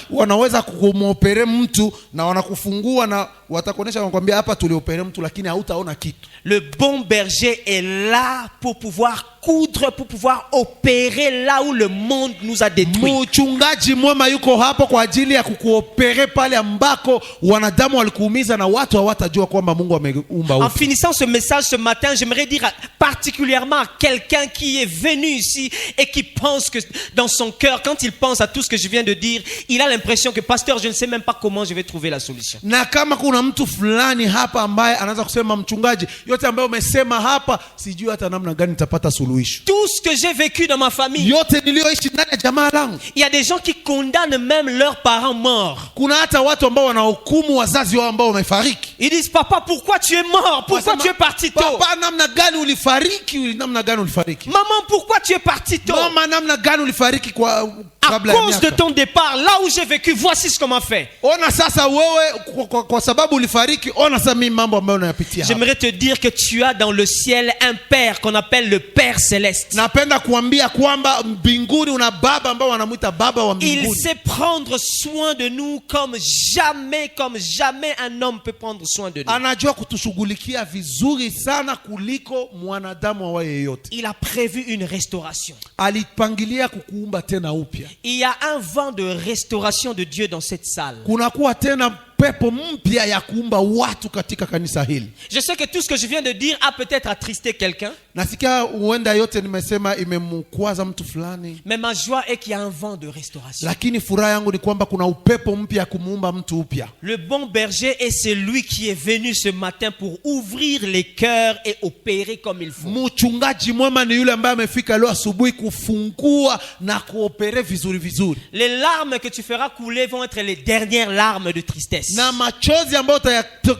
S2: wanaweza kumopere mtu na wanakufungua na watakuonesha, wanakuambia hapa tuliopere mtu, lakini hautaona kitu.
S1: Le bon berger est là pour pouvoir coudre, pour pouvoir opérer là où le monde nous a détruit.
S2: Mchungaji mwema yuko hapo kwa ajili ya kukuopere pale ambako wanadamu walikuumiza na watu hawatajua kwamba Mungu ameumba upya.
S1: En finissant ce message ce matin, j'aimerais dire particulièrement à quelqu'un qui est venu ici et qui pense que dans son cœur, quand il pense à tout ce que je viens de dire, il a l'impression que pasteur, je ne sais même pas comment je vais trouver la solution.
S2: Na kama kuna mtu fulani hapa ambaye anaanza kusema, mchungaji, yote ambayo umesema hapa sijui hata namna gani nitapata suluhisho.
S1: Tout ce que j'ai vécu dans ma famille.
S2: Yote niliyoishi ndani ya jamaa langu.
S1: Il y a des gens qui condamnent même leurs parents morts.
S2: Kuna hata watu ambao wanahukumu wazazi wao ambao wamefariki.
S1: Ils disent, papa, pourquoi tu es mort? Pourquoi tu es parti tôt?
S2: Papa, namna gani ulifariki? Namna gani ulifariki?
S1: Maman, pourquoi tu es parti tôt?
S2: Mama, namna gani ulifariki
S1: à cause de ton départ, là où j'ai vécu, voici ce qu'on m'a fait.
S2: Ona sasa wewe kwa sababu ulifariki, ona sasa mimi mambo ambayo unayapitia.
S1: J'aimerais te dire que tu as dans le ciel un père qu'on appelle le Père céleste.
S2: Napenda kuambia kwamba mbinguni una baba ambao wanamuita baba wa mbinguni.
S1: Il sait prendre soin de nous comme jamais un homme peut prendre soin de nous.
S2: Anajua kutushughulikia vizuri sana kuliko mwanadamu wa yeyote.
S1: Il a prévu une restauration.
S2: Alipangilia kukuumba tena upya.
S1: Il y a un vent de restauration de Dieu dans cette salle.
S2: Kunakuwa tena pepo mpya ya kuumba watu katika kanisa hili.
S1: Je sais que tout ce que je viens de dire a peut-être attristé quelqu'un.
S2: Nasikia huenda yote nimesema imemkwaza mtu fulani.
S1: Mais ma joie est qu'il y a un vent de restauration.
S2: Lakini furaha yangu ni kwamba kuna upepo mpya kumuumba mtu upya.
S1: Le bon berger est celui qui est venu ce matin pour ouvrir les cœurs et opérer comme il faut.
S2: Mchungaji mwema ni yule ambaye amefika leo asubuhi kufungua na kuopere vizuri vizuri.
S1: Les larmes que tu feras couler vont être les dernières larmes de tristesse.
S2: Na machozi ambayo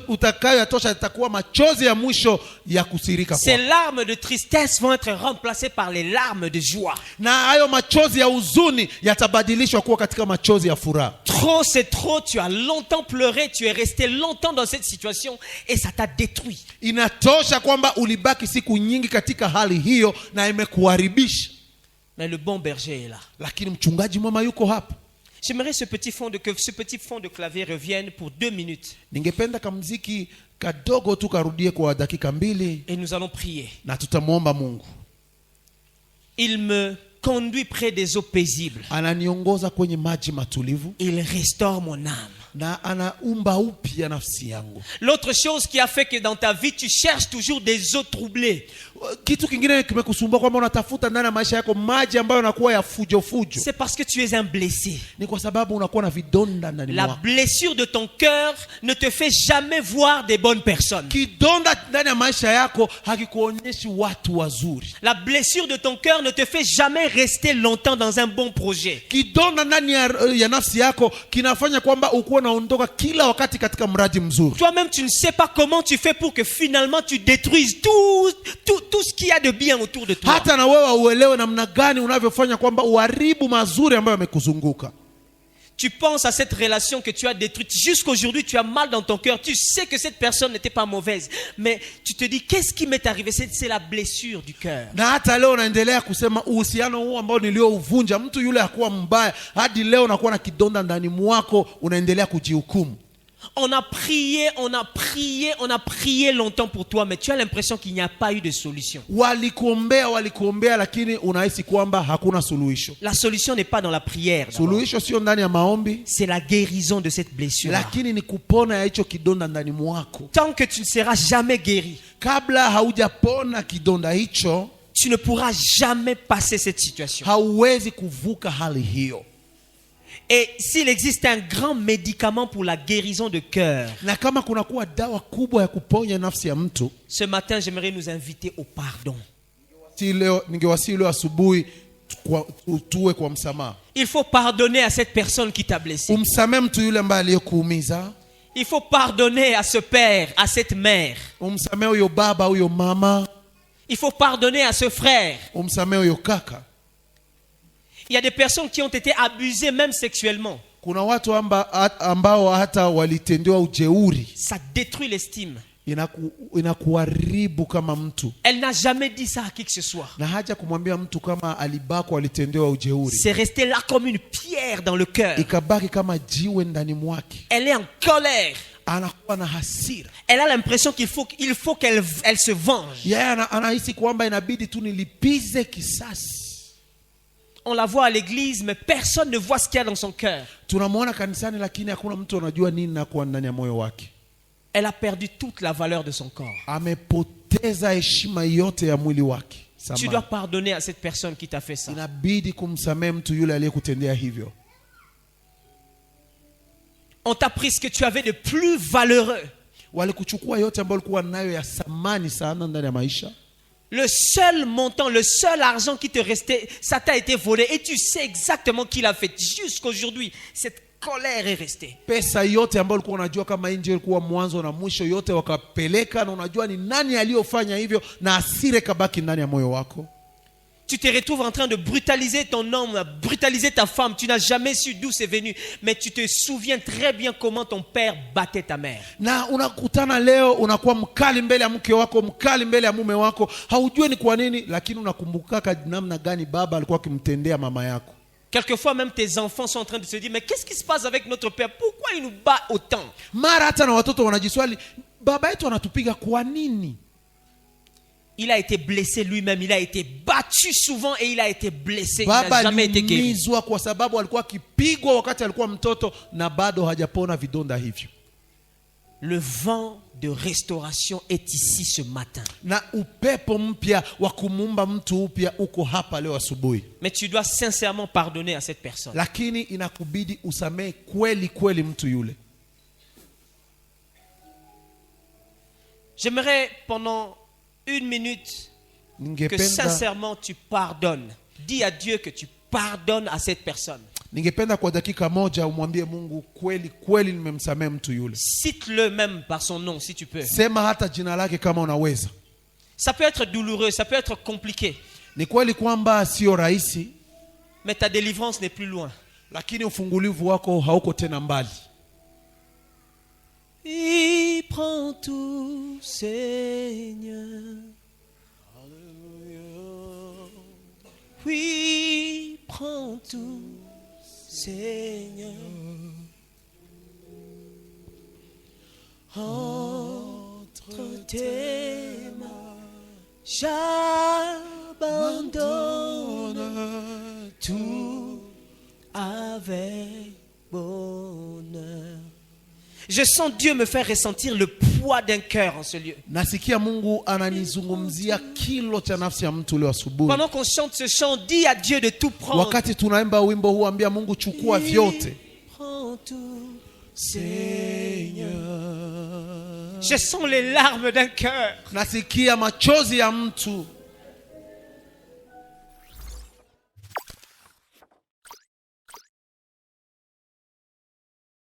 S2: utakayoyatosha yatakuwa machozi ya mwisho ya kusirika.
S1: Ces larmes de tristesse vont être remplacées par les larmes de joie.
S2: Na hayo machozi ya huzuni yatabadilishwa kuwa katika machozi ya furaha.
S1: Trop c'est trop, tu as longtemps pleuré, tu es resté longtemps dans cette situation et ça t'a détruit.
S2: Inatosha kwamba ulibaki siku nyingi katika hali hiyo na imekuharibisha.
S1: Mais le bon berger est là.
S2: Lakini mchungaji mwema yuko hapa.
S1: J'aimerais que ce petit fond de clavier revienne pour 2 minutes.
S2: Ningependa kamziki kadogo tu karudie kwa dakika 2.
S1: Et nous allons prier.
S2: Na tutamuomba Mungu.
S1: Il me conduit près des eaux paisibles.
S2: Ananiongoza kwenye maji matulivu.
S1: Il restaure mon âme.
S2: Na anaumba upya nafsi yangu.
S1: L'autre chose qui a fait que dans ta vie tu cherches toujours des eaux troublées.
S2: Kitu kingine kimekusumbua kwamba unatafuta ndani ya maisha yako maji ambayo yanakuwa ya fujo fujo.
S1: C'est parce que tu es un blessé.
S2: Ni kwa sababu unakuwa na vidonda ndani mwako.
S1: La blessure de ton cœur ne te fait jamais voir des bonnes personnes.
S2: Kidonda ndani ya maisha yako hakikuonyeshi watu wazuri.
S1: La blessure de ton cœur ne te fait jamais rester longtemps dans un bon projet.
S2: Kidonda ndani ya nafsi yako kinafanya kwamba ukuwe unaondoka kila wakati katika mradi mzuri.
S1: Toi-même tu ne sais pas comment tu fais pour que finalement tu détruises tout ce qu'il y a de bien autour de toi.
S2: Hata na wewe uelewe namna gani unavyofanya kwamba uharibu mazuri ambayo yamekuzunguka.
S1: Tu penses à cette relation que tu as détruite. Jusqu'aujourd'hui, tu as mal dans ton cœur. Tu sais que cette personne n'était pas mauvaise. Mais tu te dis, qu'est-ce qui m'est arrivé? C'est la blessure du cœur.
S2: Na hata leo unaendelea kusema uhusiano huu ambao niliouvunja, mtu yule hakuwa mbaya. Hadi leo unakuwa na kidonda ndani mwako, unaendelea kujihukumu.
S1: On a prié longtemps pour toi, mais tu as l'impression qu'il n'y a pas eu de solution.
S2: Walikuombea lakini unahisi kwamba hakuna suluhisho.
S1: La solution n'est pas dans la prière.
S2: Suluhisho sio ndani ya maombi.
S1: C'est la guérison de cette blessure.
S2: Lakini ni kupona ya hicho kidonda ndani mwako.
S1: Tant que tu ne seras jamais guéri,
S2: kabla haujapona kidonda hicho,
S1: tu ne pourras jamais passer cette situation.
S2: Hauwezi kuvuka hali hiyo.
S1: Et s'il existe un grand médicament pour la guérison de cœur,
S2: na kama kuna kuwa dawa kubwa ya kuponya nafsi ya mtu,
S1: ce matin j'aimerais nous inviter au pardon.
S2: Ningewasihi leo asubuhi tuwe kwa msamaha.
S1: Il faut pardonner à cette personne qui t'a blessé.
S2: Umsamehe mtu yule ambaye aliyekuumiza.
S1: Il faut pardonner à ce père, à cette mère.
S2: Umsamehe huyo baba, huyo mama.
S1: Il faut pardonner à ce frère.
S2: Umsamehe huyo kaka.
S1: Il y a des personnes qui ont été abusées même sexuellement.
S2: Kuna watu ambao hata walitendewa ujeuri.
S1: Ça détruit l'estime.
S2: Inakuharibu kama mtu.
S1: Elle n'a jamais dit ça à qui que ce soit.
S2: Na haja kumwambia mtu kama alibako alitendewa ujeuri.
S1: C'est resté là comme une pierre dans le cœur.
S2: Ikabaki kama jiwe ndani mwake.
S1: Elle est en colère.
S2: Anakuwa na hasira.
S1: Elle a l'impression qu'il faut qu'elle se venge.
S2: Yeah, anahisi kwamba inabidi tu nilipize kisasi.
S1: On la voit à l'église, mais personne ne voit ce qu'il y a dans son cœur.
S2: Tunamuona kanisani lakini hakuna mtu anajua nini nakuwa ndani ya moyo wake.
S1: Elle a perdu toute la valeur de son corps.
S2: Amepoteza heshima yote ya mwili wake.
S1: Tu dois pardonner à cette personne qui t'a fait ça.
S2: Inabidi kumsamehe mtu yule aliyekutendea hivyo.
S1: On t'a pris ce que tu avais de plus valeureux.
S2: Walikuchukua yote ambayo ulikuwa nayo ya thamani sana ndani ya maisha.
S1: Le seul montant, le seul argent qui te restait, ça t'a été volé et tu sais exactement qui l'a fait. Jusqu'aujourd'hui, cette colère est restée.
S2: Pesa yote ambayo ulikuwa unajua kama nje ilikuwa mwanzo na mwisho, yote wakapeleka, na unajua ni nani aliyofanya hivyo, na hasira kabaki ndani ya moyo wako.
S1: Tu te retrouves en train de brutaliser ton homme, brutaliser ta femme. Tu n'as jamais su d'où c'est venu, mais tu te souviens très bien comment ton père battait ta mère.
S2: Na unakutana leo unakuwa mkali mbele ya mke wako, mkali mbele ya mume wako. Haujui ni kwa nini, lakini unakumbuka namna gani baba alikuwa akimtendea mama yako.
S1: Quelquefois même tes enfants sont en train de se dire, mais qu'est-ce qui se passe avec notre père? Pourquoi il nous bat autant?
S2: Mara hata na watoto wanajiswali, baba yetu anatupiga kwa nini?
S1: Il a été blessé lui-même, il a été battu souvent et il a été blessé, il n'a jamais été guéri.
S2: Baba kwa sababu alikuwa akipigwa wakati alikuwa mtoto na bado hajapona vidonda hivyo.
S1: Le vent de restauration est ici ce matin.
S2: Na upepo mpya wa kumuumba mtu upya uko hapa leo asubuhi.
S1: Mais tu dois sincèrement pardonner à cette personne.
S2: Lakini inakubidi usamehe kweli kweli mtu yule.
S1: J'aimerais pendant 1 minute que sincèrement tu pardonnes. Dis à Dieu que tu pardonnes à cette personne.
S2: Ningependa kwa dakika moja umwambie Mungu kweli kweli nimemsamehe mtu yule.
S1: Cite-le même par son nom si tu peux.
S2: Sema hata jina lake kama unaweza.
S1: Ça peut être douloureux, ça peut être compliqué.
S2: Ni kweli kwamba sio rahisi,
S1: mais ta délivrance n'est plus loin.
S2: Lakini ufungulivu wako hauko tena mbali.
S1: Il prend tout, Seigneur. Alléluia. Oui, prends tout, Seigneur. Entre tes mains, j'abandonne tout avec bonheur. Je sens Dieu me faire ressentir le poids d'un cœur en ce lieu.
S2: Nasikia Mungu ananizungumzia kilo cha nafsi ya mtu leo asubuhi.
S1: Pendant qu'on chante ce chant, dis à Dieu de tout prendre.
S2: Wakati tunaimba wimbo huu, ambia Mungu chukua vyote.
S1: Prends tout, Seigneur. Je sens les larmes d'un cœur.
S2: Nasikia machozi ya mtu.